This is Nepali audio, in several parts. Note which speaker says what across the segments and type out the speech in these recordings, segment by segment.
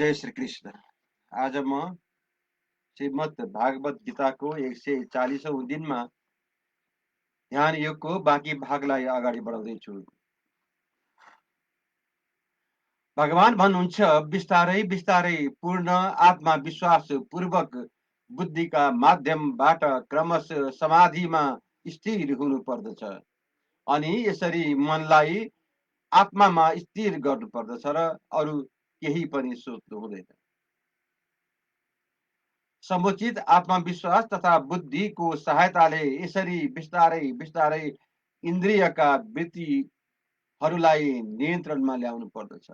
Speaker 1: जय श्री कृष्ण। आज म श्रीमद् भागवत गीताको 140औं दिनमा ध्यान योगको बाँकी भागलाई अगाडि बढाउँदैछु। भगवान भन्नुहुन्छ, बिस्तारै बिस्तारै पूर्ण आत्मविश्वास पूर्वक बुद्धिका माध्यमबाट क्रमशः समाधिमा स्थिर हुनु पर्दछ। अनि यसरी मनलाई आत्मामा स्थिर गर्नु पर्दछ र अरू केही पनि सोच्नु हुँदैन। समुचित आत्मविश्वास तथा बुद्धिको सहायताले यसरी बिस्तारै बिस्तारै इन्द्रियका वृत्तिहरूलाई नियन्त्रणमा ल्याउनु पर्दछ।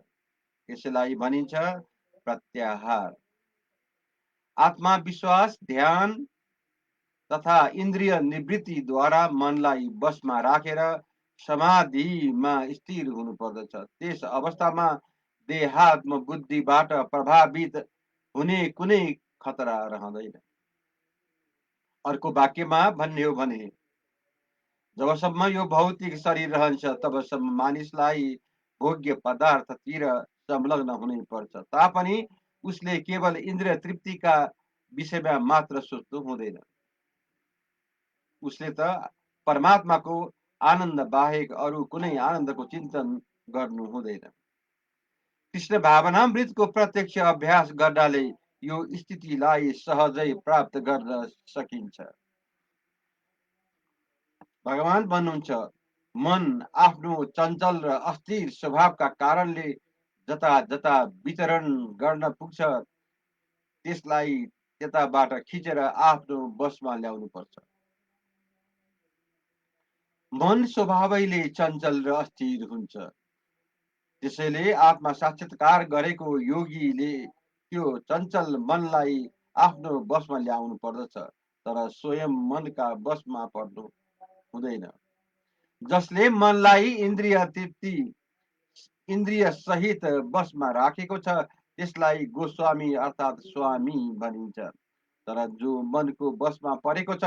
Speaker 1: यसलाई भनिन्छ प्रत्याहार। आत्मविश्वास, ध्यान तथा इन्द्रिय निवृत्तिद्वारा मनलाई बसमा राखेर समाधिमा स्थिर हुनु पर्दछ। त्यस अवस्थामा देहात्म बुद्धिबाट प्रभावित हुने कुनै खतरा रहँदैन। अर्को वाक्यमा भन्ने हो भने, जबसम्म यो भौतिक शरीर रहन्छ तबसम्म मानिसलाई भोग्य पदार्थतिर संलग्न हुनै पर्छ। तापनि उसले केवल इन्द्रिय तृप्तिका विषयमा मात्र सोच्नु हुँदैन। उसले त परमात्माको आनन्द बाहेक अरू कुनै आनन्दको चिन्तन गर्नु हुँदैन। कृष्ण भावनामृतको प्रत्यक्ष अभ्यास गर्नाले यो स्थितिलाई सहजै प्राप्त गर्न सकिन्छ। भगवान भन्नुहुन्छ, मन आफ्नो चञ्चल र अस्थिर स्वभावका कारणले जता जता वितरण गर्न पुग्छ त्यसलाई त्यताबाट खिचेर आफ्नो बसमा ल्याउनु पर्छ। मन स्वभावैले चञ्चल र अस्थिर हुन्छ। त्यसैले आत्मा साक्षात्कार गरेको योगीले त्यो चञ्चल मनलाई आफ्नो बसमा ल्याउनु पर्दछ, तर स्वयं मनका बसमा पर्नु हुँदैन। जसले मनलाई इन्द्रिय सहित बसमा राखेको छ त्यसलाई गोस्वामी अर्थात् स्वामी भनिन्छ। तर जो मनको बसमा परेको छ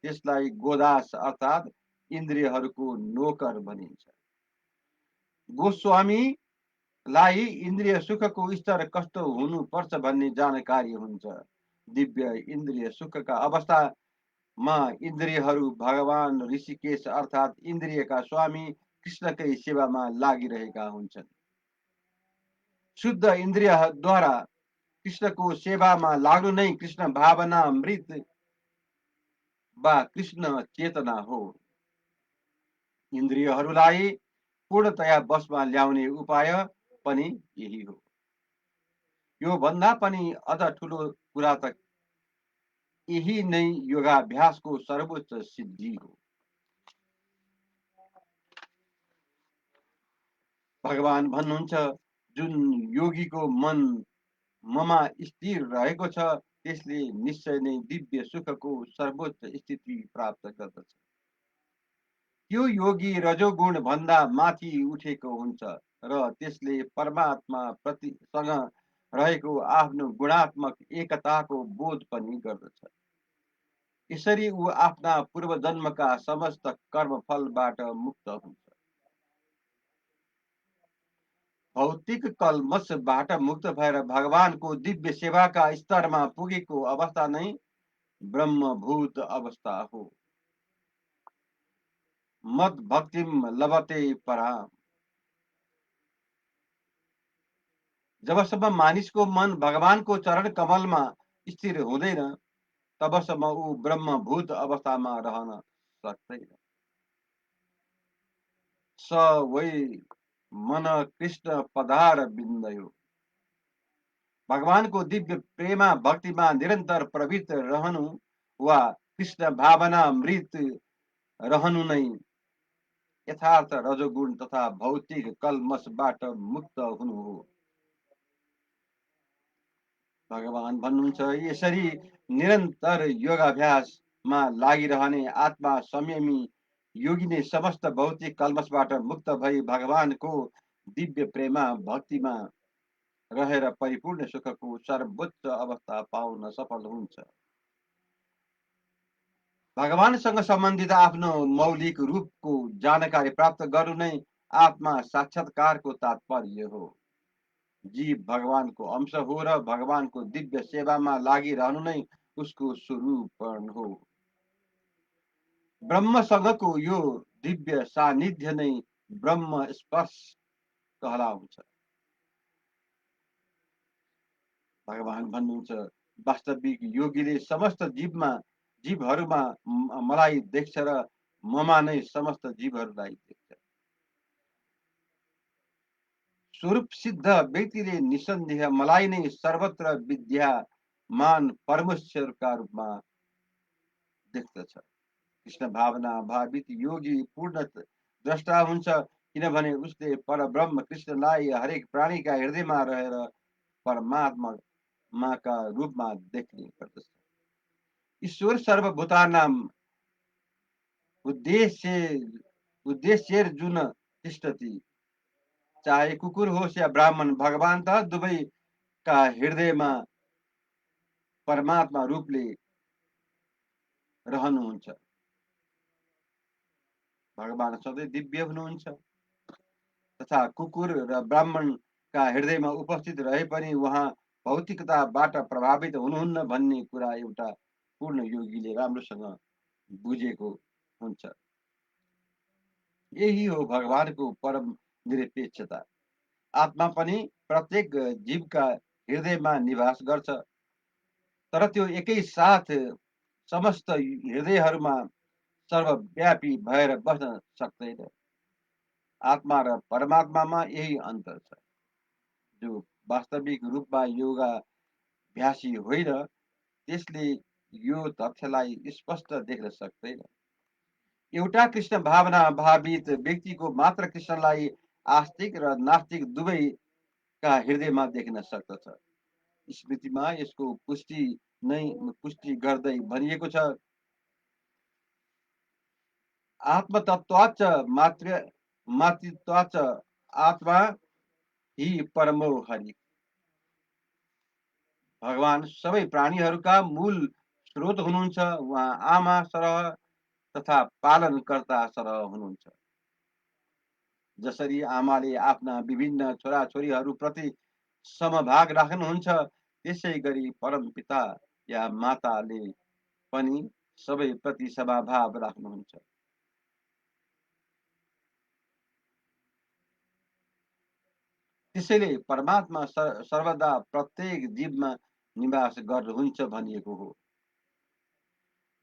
Speaker 1: त्यसलाई गोदास अर्थात् इन्द्रियहरूको नोकर भनिन्छ। गोस्वामीलाई इन्द्रिय सुखको स्तर कस्तो हुनुपर्छ भन्ने जानकारी हुन्छ। दिव्य इन्द्रिय सुखका अवस्थामा इन्द्रियहरू भगवान ऋषिकेश अर्थात् इन्द्रियका स्वामी कृष्णकै सेवामा लागिरहेका हुन्छन्। शुद्ध इन्द्रियद्वारा कृष्णको सेवामा लाग्नु नै कृष्ण भावनामृत वा कृष्ण चेतना हो। इन्द्रियहरूलाई पूर्णतया बसमा ल्याउने उपाय पनि यही हो। यो भन्दा पनि अझ ठुलो कुरा त यही नै योगाभ्यासको सर्वोच्च सिद्धि हो। भगवान भन्नुहुन्छ, जुन योगीको मन ममा स्थिर रहेको छ त्यसले निश्चय नै दिव्य सुखको सर्वोच्च स्थिति प्राप्त गर्दछ। त्यो योगी रजोगुण भन्दा माथि उठेको हुन्छ र त्यसले परमात्मा प्रतिसँग रहेको आफ्नो गुणात्मक एकताको बोध पनि गर्दछ। यसरी ऊ आफ्ना पूर्व जन्मका समस्त कर्मफलबाट मुक्त हुन्छ। भौतिक कल्मशबाट मुक्त भएर भगवानको दिव्य सेवाका स्तरमा पुगेको अवस्था नै ब्रह्मभूत अवस्था हो। मद भक्तिम लभते पराम। जबसम्म मानिसको मन भगवानको चरण कमलमा स्थिर हुँदैन तबसम्म ऊ ब्रह्मभूत अवस्थामा रहन सक्दैन। स वै मन कृष्ण पदार बिन्दयो। भगवानको दिव्य प्रेमा भक्तिमा निरन्तर प्रवृत्त रहनु वा कृष्ण भावनामृत रहनु नै यथार्थ रजोगुण तथा भौतिक कल्मशबाट मुक्त हुनु हो। भगवान भन्नुहुन्छ, यसरी निरन्तर योगाभ्यासमा लागिरहने आत्मा संयमी योगी ने समस्त भौतिक कल्मशबाट मुक्त भई भगवानको दिव्य प्रेमा भक्तिमा रहेर परिपूर्ण सुखको सर्वोच्च अवस्था पाउन सफल हुन्छ। भगवानसँग सम्बन्धित आफ्नो मौलिक रूपको जानकारी प्राप्त गर्नु नै आत्मा साक्षात्कारको तात्पर्य हो। जीव भगवानको अंश हो र भगवानको दिव्य सेवामा लागिरहनु नै उसको स्वरूपण हो। ब्रह्मसँगको यो दिव्य सान्निध्य नै ब्रह्म स्पर्श कहलाउँछ। भगवान भन्नुहुन्छ, वास्तविक योगीले समस्त जीवहरूमा मलाई देख्छ र ममा नै समस्त जीवहरूलाई देख्छ। स्वरूप सिद्ध व्यक्तिले निसन्देह मलाई नै सर्वत्र विद्यमान परमेश्वरका रूपमा देख्दछ। कृष्ण भावना भावित योगी पूर्ण द्रष्टा हुन्छ, किनभने उसले परब्रह्म कृष्णलाई हरेक प्राणीका हृदयमा रहेर परमात्माका रूपमा देख्ने गर्दछ। ईश्वर सर्वभूतानां उद्देश्यर्जुन तिष्ठति। चाहे कुकुर होस् या ब्राह्मण, भगवान त दुवैका हृदयमा परमात्मा रूपले रहनुहुन्छ। भगवान सधैँ दिव्य हुनुहुन्छ, तथा कुकुर र ब्राह्मणका हृदयमा उपस्थित रहे पनि उहाँ भौतिकताबाट प्रभावित हुनुहुन्न भन्ने कुरा एउटा पूर्ण योगीले राम्रोसँग बुझेको हुन्छ। यही हो भगवानको परम निरपेक्षता। आत्मा पनि प्रत्येक जीवका हृदयमा निवास गर्छ, तर त्यो एकै साथ समस्त हृदयहरूमा सर्वव्यापी भएर बस्न सक्दैन। आत्मा र परमात्मामा यही अन्तर छ। जो वास्तविक रूपमा योगाभ्यासी होइन, त्यसले यो तथ्यलाई स्पष्ट देख्न सक्दैन। एउटा कृष्ण भावना भावित व्यक्तिको मात्र कृष्णलाई आस्तिक र नास्तिक दुवैका हृदयमा देख्न सक्दछ। स्मृतिमा यसको पुष्टि गर्दै भनिएको छ, आत्मतत्त्वाच्च मातृत्वाच्च आत्मा हि परमो हरि। भगवान सबै प्राणीहरूका मूल स्रोत हुनुहुन्छ। उहाँ आमा सरह तथा पालनकर्ता सरह हुनुहुन्छ। जसरी आमाले आफ्ना विभिन्न छोराछोरीहरूप्रति समभाग राख्नुहुन्छ, त्यसै गरी परमपिता या माताले पनि सबैप्रति समभाव राख्नुहुन्छ। त्यसैले परमात्मा सर्वदा प्रत्येक जीवमा निवास गर्नुहुन्छ भनिएको हो।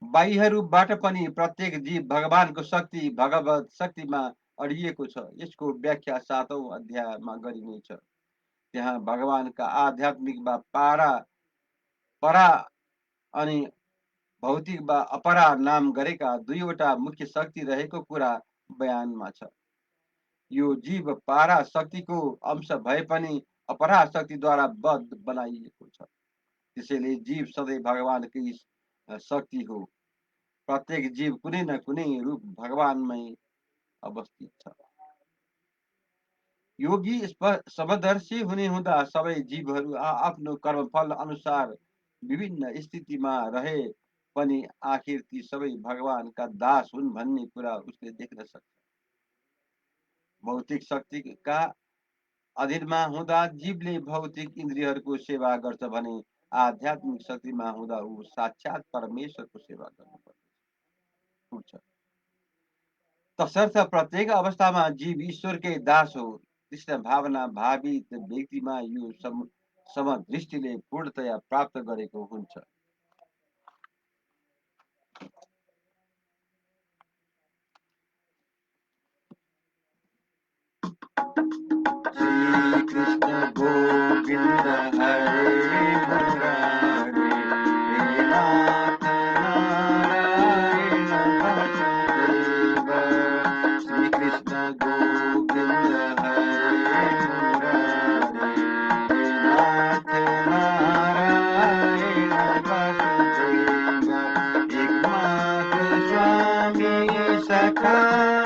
Speaker 1: बाहीहरूबाट पनि प्रत्येक जीव भगवानको शक्ति, भगवत शक्तिमा अडिएको छ। यसको व्याख्या 7औं अध्यायमा गरिनेछ। त्यहाँ भगवानका आध्यात्मिक वा परा अनि भौतिक वा अपरा नाम गरेका दुईवटा मुख्य शक्ति रहेको कुरा बयानमा छ। यो जीव पारा शक्तिको अंश भए पनि अपरा शक्तिद्वारा बद्ध बनाइएको छ। त्यसैले जीव सधैँ भगवानकै शक्ति हो। प्रत्येक जीव कुनै न कुनै रूप भगवानमै अवस्थित छ। योगी समदर्शी हुने हुँदा सबै जीवहरू आफ्नो कर्मफल अनुसार विभिन्न स्थितिमा रहे पनि आखिर ती सबै भगवानका दास हुन् भन्ने कुरा उसले देख्न सक्छ। भौतिक शक्तिका अधीनमा हुँदा जीवले भौतिक इन्द्रियहरूको सेवा गर्छ भने आध्यात्मिक शक्तिमा हुँदा ऊ साक्षात परमेश्वरको सेवा गर्नुपर्छ। तसर्थ प्रत्येक अवस्थामा जीव ईश्वरकै दास हो। कृष्ण भावना भावित व्यक्तिमा यो समदृष्टिले पूर्णतया प्राप्त गरेको हुन्छ। श्री कृष्ण गोविंद हरे मुरारे, हे नाथ नारायण वासुदेव। श्री कृष्ण गोविंद हरे मुरारे, हे नाथ नारायण वासुदेव। एकनाथ स्वामी सखा